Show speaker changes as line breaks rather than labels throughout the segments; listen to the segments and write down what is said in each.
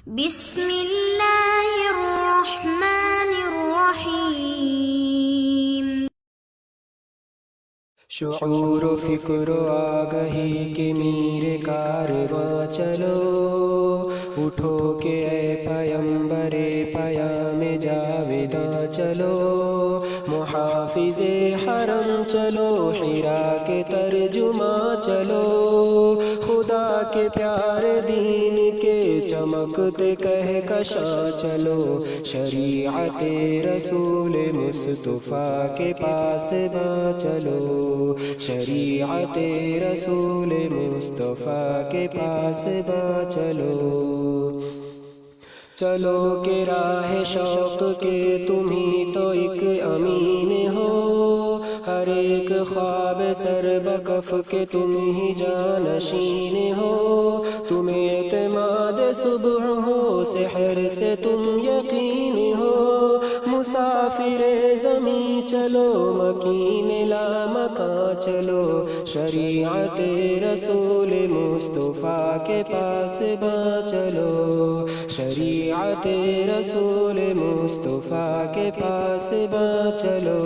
بسم اللہ الرحمن الرحیم۔
شعور و فکر و آگہی کے میرے کارواں چلو، اٹھو کہ اے پیمبر پیام جاویداں چلو، محافظ حرم چلو، حرا کے ترجماں چلو، خدا کے پیارے دین کے چمکتے کہکشاں چلو، شریعت رسول مصطفیٰ کے پاس باں چلو، شریعت رسول مصطفیٰ کے پاس باں چلو، چلو کہ راہ شوق کے تمہیں تو ایک امین ہو، ہر ایک خواب سر بکف کے تم ہی جانشین ہو، تمہیں اعتماد صبح ہو، سحر سے تم یقین ہو، مسافر زمیں چلو، مکین لامکاں چلو، شریعت رسول مصطفیٰ کے پاس باں چلو، شریعت رسول مصطفیٰ کے پاس باں چلو،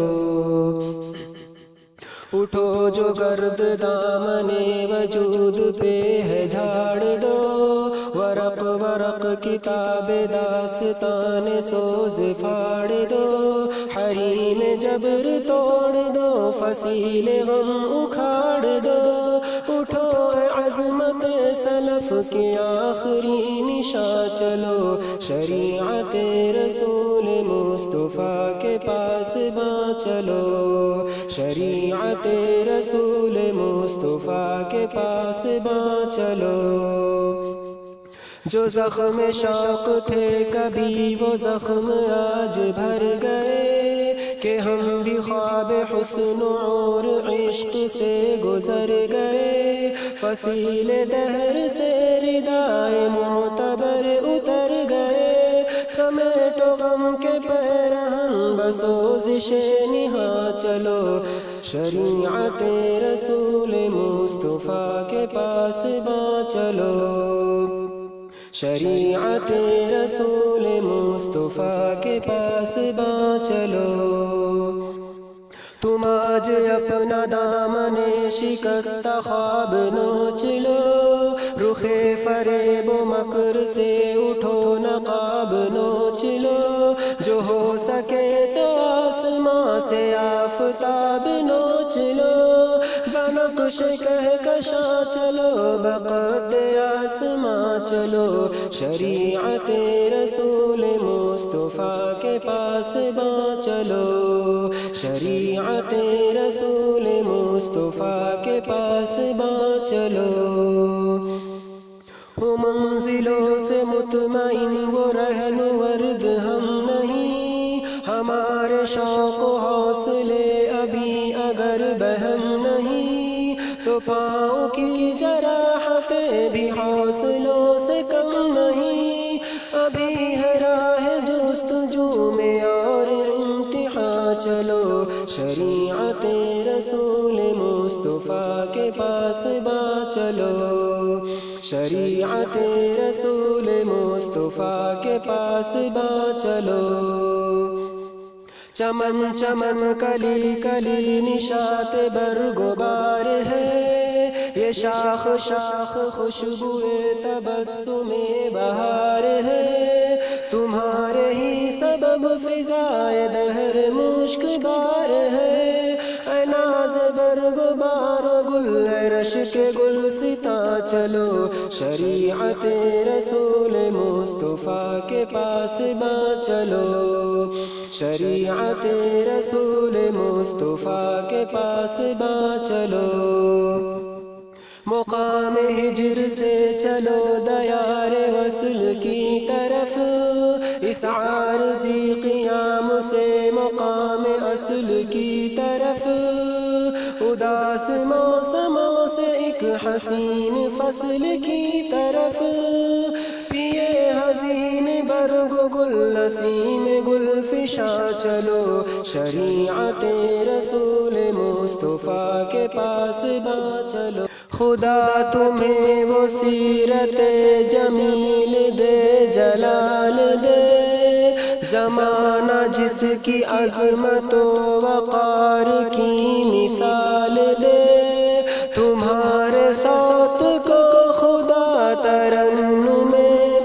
اٹھو جو گرد دامن وجود پہ ہے جھاڑ دو، ورق ورق کتاب داستان سوز پھاڑ دو، حریم جبر توڑ دو، فصیل غم اکھاڑ دو، اٹھو اے عظمت سلف کی آخری نشاں چلو، شریعت رسول مصطفیٰ کے پاس باں چلو، شریعت رسول مصطفیٰ کے پاس باں چلو، جو زخم شوق تھے کبھی وہ زخم آج بھر گئے، کہ ہم بھی خواب حسن اور عشق سے گزر گئے، فصیل دہر سے ردائے معتبر اتر گئے، سمیٹو غم کے پیرہن بسوزش نہاں چلو، شریعت رسول مصطفیٰ کے پاس باں چلو، شریعت رسول مصطفیٰ کے پاس باں چلو، تم آج اپنا دامن شکستہ خواب نوچ لو، رخ فریب و مکر سے اٹھو نقاب نوچ لو، جو ہو سکے تو آسماں سے آفتاب نوچ لو، بنقش کہکشاں چلو، بقد آسماں چلو، شریعت رسول مصطفیٰ کے پاس باں چلو، شریعت رسول مصطفیٰ کے پاس باں چلو، وہ منزلوں سے مطمئن وہ رہنورد ہم نہیں، ہمارے شوق و حوصلے ابھی اگر بہم نہیں، تو پاؤں کی جراحتیں بھی حوصلوں سے کم نہیں، ابھی ہے راہ جستجو میں اور امتحان چلو، شریعت رسول مصطفیٰ کے پاس باں چلو، شریعت رسول مصطفیٰ کے پاس باں چلو، چمن چمن کلی کلی نشاط برگ و بار ہے، یہ شاخ شاخ خوشبوئے تبسم بہار ہے، تمہارے ہی سبب فضائے دہر مشک بار ہے، اے ناز برگ و بار و گل رشک گلستاں چلو، شریعت رسول مصطفیٰ کے پاس باں چلو، شریعت رسول مصطفیٰ کے پاس باں چلو، مقام ہجر سے چلو دیار وصل کی طرف، اس عارضی قیام سے مقام اصل کی طرف، اداس موسموں سے ایک حسین فصل کی طرف، پیے حزین برگ گل نسیم گل فشاں چلو، شریعت رسول مصطفیٰ کے پاس باں چلو، خدا تمہیں وہ سیرت جمیل دے دے جلال دے، زمانہ جس کی عظمت و وقار کی مثال دے، تمہارے صوت کو خدا ترنم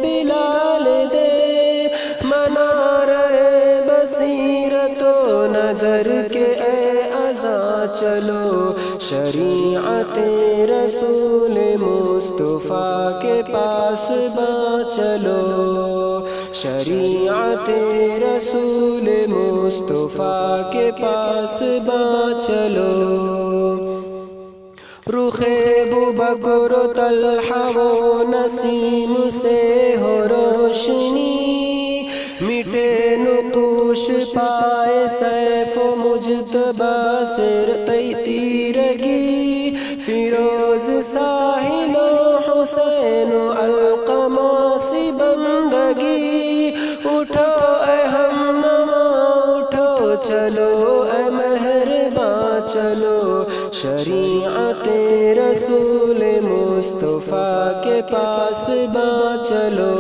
بلال دے، منارۂ بصیرت و نظر کے اے اذاں چلو، شریعت رسول مصطفیٰ کے پاس باں چلو، شریعت رسول مصطفیٰ کے پاس باں چلو۔ رخ ابوبکر و طلحہ و نسیم سے ہو روشنی، مٹے نقوش پائے سیف و مجتبیٰ سے تیرگی، فیروز ساحل و حسین و علقمہ سی بندگی، اٹھو اے ہم نوا اٹھو چلو اے مہرباں چلو، شریعت رسول مصطفیٰ کے پاس باں چلو۔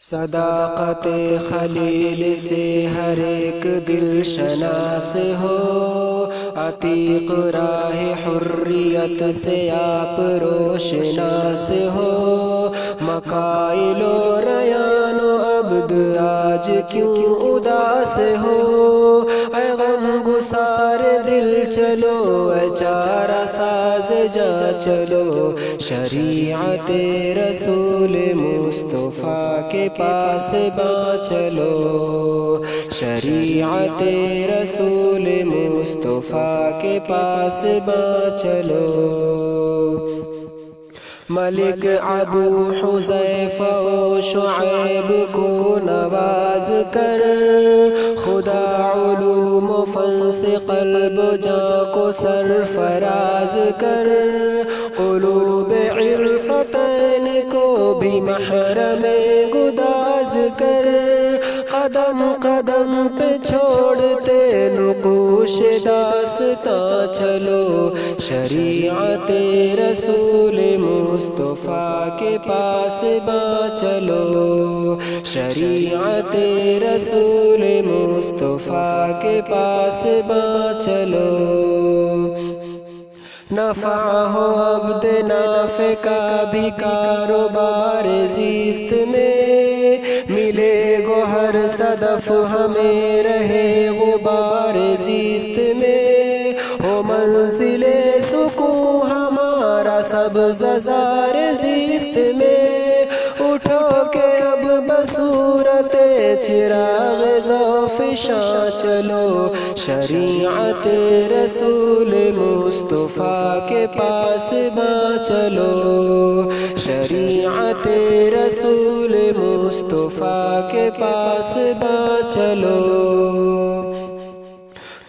صداقت خلیل سے ہر ایک دل شناس ہو، عتیق راہ حریت سے آپ روشناس ہو، مکائل و ریان و عبد آج کیوں اداس ہو، اے غم گسار دل چلو اے چارہ ساز جاں چلو، شریعت رسول مصطفیٰ کے پاس باں چلو، شریعت رسول مصطفیٰ کے پاس باں چلو۔ ملک ابو حذیفہ و شعیب کو نواز کر، خدا علوم و فن سے قلب و جاں کو سرفراز کر، قلوب عرفتین کو بھی محرم گداز کر، قدم قدم پہ چھوڑتے نقوش داستاں چلو، شریعت رسول مصطفیٰ کے پاس باں چلو، شریعت رسول مصطفیٰ کے پاس باں چلو۔ نفع ہو عبد نافع کا بھی کاروبار زیست میں، ملے گوہر صدف ہمیں رہے غبار زیست میں، ہو منزل سکون ہمارا سبز زار زیست میں، اٹھو کہ اب بصورت چراغ ذوفشاں چلو، شریعت رسول مصطفیٰ کے پاس باں چلو، شریعت رسول مصطفیٰ کے پاس باں چلو۔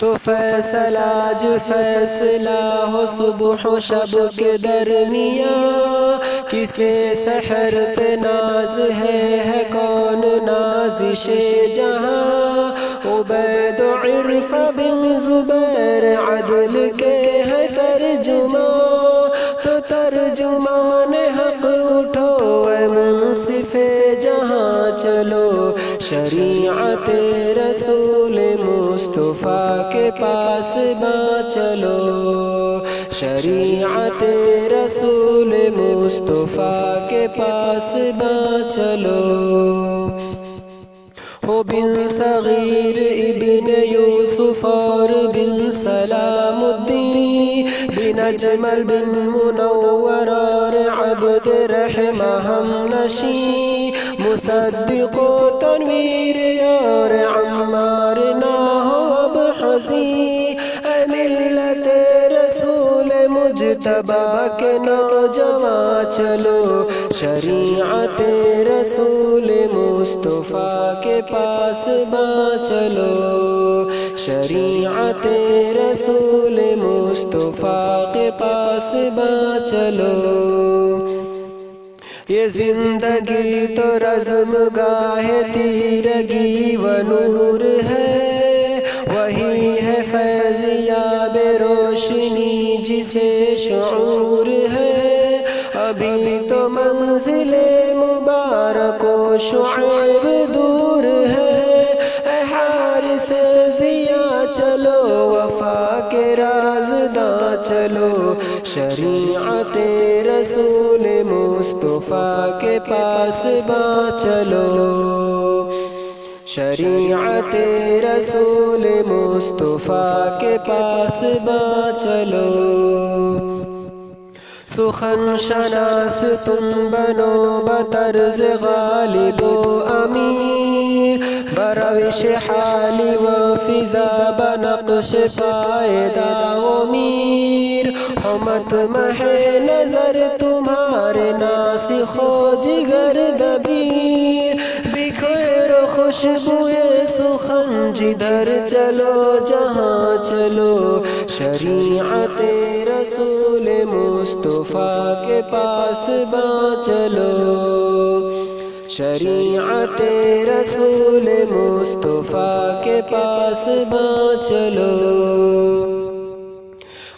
تو فیصلہ آج فیصلہ ہو صبح و شب کے درمیان، کسے سحر پہ ناز ہے کون نازش جہاں، عبید و عرفہ بن زبیر عدل کے ہیں ترجمان، تو ترجمان حق اٹھو اے منصف جہاں چلو، شریعت رسول مصطفیٰ کے پاس باں چلو، شریعت رسول مصطفیٰ کے پاس باں چلو۔ ہو بن صغیر ابن یوسف اور بن سلام الدین، بن اجمل بن منور اور عبد رحمہ ہم نشین، مصدق و تنویر اور عمار نہ ہو اب حزین، اے ملت رسول مجتبیٰ کے نوجوان چلو، شریعت رسول مصطفیٰ کے پاس باں چلو، شریعت رسول مصطفیٰ کے پاس باں چلو۔ یہ زندگی تو رزم گاہ تیرگی و نور ہے، وہی ہے فیض یاب روشنی جسے شعور ہے، ابھی تو منزل مبارک و شعیب دور ہے، اے حارث ضیا چلو وفا کے رازداں چلو، شریعت رسول مصطفیٰ کے پاس باں چلو، شریعت رسول مصطفیٰ کے پاس باں چلو۔ سخن شناس تم بنو بطرز غالب و امیر، بروش حالی و فضا بنقش پائیدہ و میر، حمت مہ نظر تمہارے ناسخ و جگر دبیر، بکھیر و خوشبوئے سخن جدھر چلو جہاں چلو، شریعت رسول مصطفیٰ کے پاس باں چلو، شریعت رسول مصطفیٰ کے پاس باں چلو۔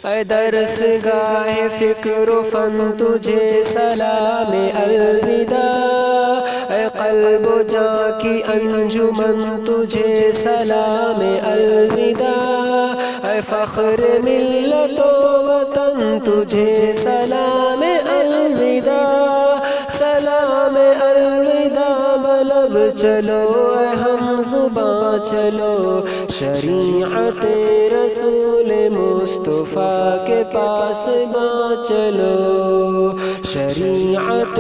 اے درس گاہ فکر و فن تجھے سلام الوداع، اے قلب و جاں کی انجمن تجھے سلام الوداع، اے فخر ملت و وطن تجھے سلام الوداع، سلام الوداع بلب چلو اے ہم زباں چلو، شریعت رسول مصطفیٰ کے پاس باں چلو، شریعت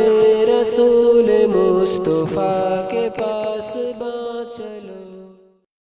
رسول مصطفیٰ کے پاس باں چلو۔